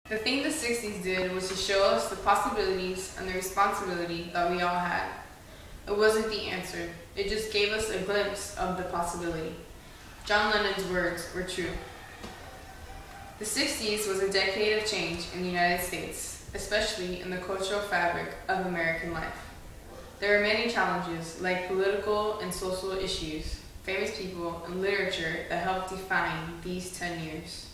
The thing the 60s did was to show us the possibilities and the responsibility that we all had. It wasn't the answer, it just gave us a glimpse of the possibility. John Lennon's words were true. The 60s was a decade of change in the United States, especially in the cultural fabric of American life. There were many challenges, like political and social issues, famous people, and literature that helped define these 10 years.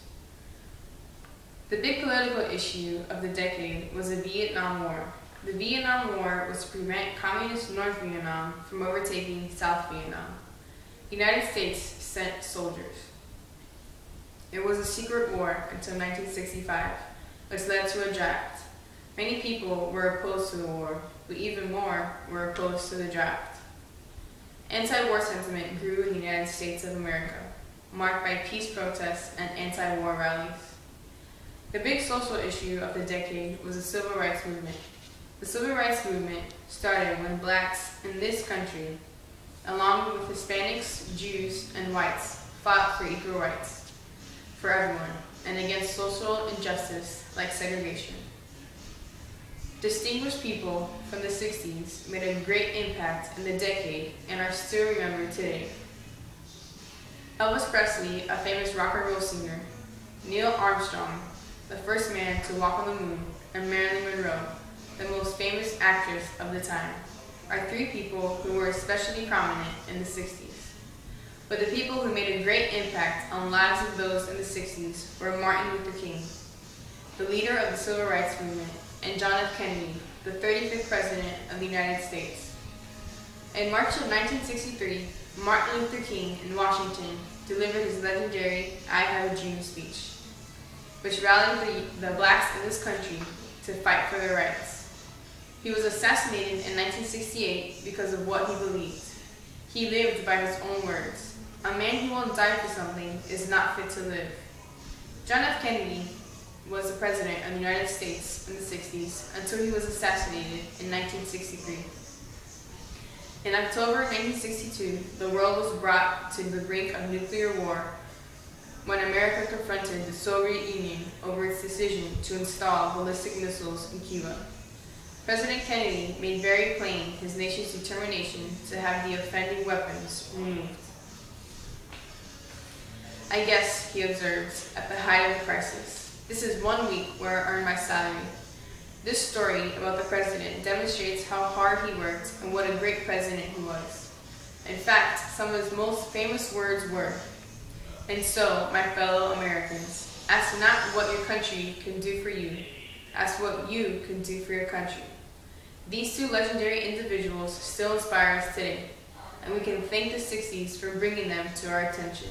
The big political issue of the decade was the Vietnam War. The Vietnam War was to prevent Communist North Vietnam from overtaking South Vietnam. The United States sent soldiers. It was a secret war until 1965, which led to a draft. Many people were opposed to the war, but even more were opposed to the draft. Anti-war sentiment grew in the United States of America, marked by peace protests and anti-war rallies. The big social issue of the decade was the Civil Rights Movement. The Civil Rights Movement started when blacks in this country, along with Hispanics, Jews, and whites, fought for equal rights for everyone and against social injustice like segregation. Distinguished people from the 60s made a great impact in the decade and are still remembered today. Elvis Presley, a famous rock and roll singer, Neil Armstrong, the first man to walk on the moon, and Marilyn Monroe, the most famous actress of the time, are three people who were especially prominent in the 60s. But the people who made a great impact on lives of those in the 60s were Martin Luther King, the leader of the Civil Rights Movement, and John F. Kennedy, the 35th President of the United States. In March of 1963, Martin Luther King in Washington delivered his legendary I Have a Dream speech, which rallied the blacks in this country to fight for their rights. He was assassinated in 1968 because of what he believed. He lived by his own words. A man who won't die for something is not fit to live. John F. Kennedy was the President of the United States in the 60s until he was assassinated in 1963. In October 1962, the world was brought to the brink of nuclear war when America confronted the Soviet Union over its decision to install ballistic missiles in Cuba. President Kennedy made very plain his nation's determination to have the offending weapons removed. I guess, he observed, at the height of the crisis, this is 1 week where I earn my salary. This story about the president demonstrates how hard he worked and what a great president he was. In fact, some of his most famous words were, "And so, my fellow Americans, ask not what your country can do for you, ask what you can do for your country." These two legendary individuals still inspire us today, and we can thank the 60s for bringing them to our attention.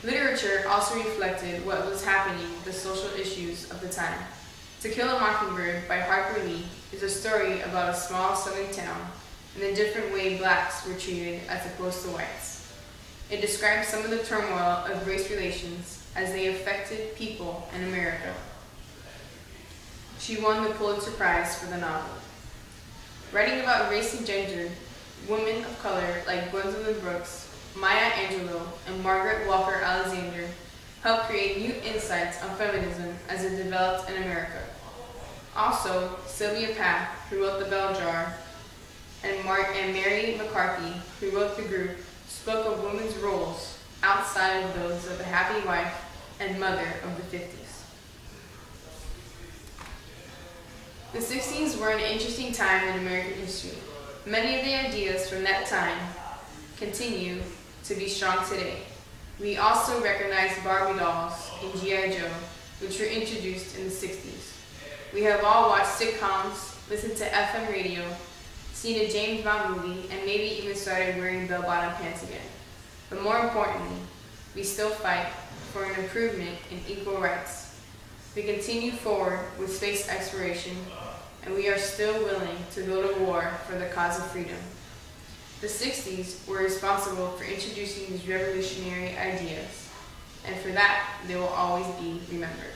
Literature also reflected what was happening with the social issues of the time. To Kill a Mockingbird by Harper Lee is a story about a small southern town and the different way blacks were treated as opposed to whites. It describes some of the turmoil of race relations as they affected people in America. She won the Pulitzer Prize for the novel. Writing about race and gender, women of color like Gwendolyn Brooks, Maya Angelou, and Margaret Walker Alexander helped create new insights on feminism as it developed in America. Also, Sylvia Plath, who wrote The Bell Jar, and Mary McCarthy, who wrote The Group, spoke of women's roles outside of those of a happy wife and mother of the 50s. The 60s were an interesting time in American history. Many of the ideas from that time continue to be strong today. We also recognize Barbie dolls in G.I. Joe, which were introduced in the 60s. We have all watched sitcoms, listened to FM radio, seen a James Bond movie, and maybe even started wearing bell-bottom pants again. But more importantly, we still fight for an improvement in equal rights. We continue forward with space exploration, and we are still willing to go to war for the cause of freedom. The 60s were responsible for introducing these revolutionary ideas, and for that, they will always be remembered.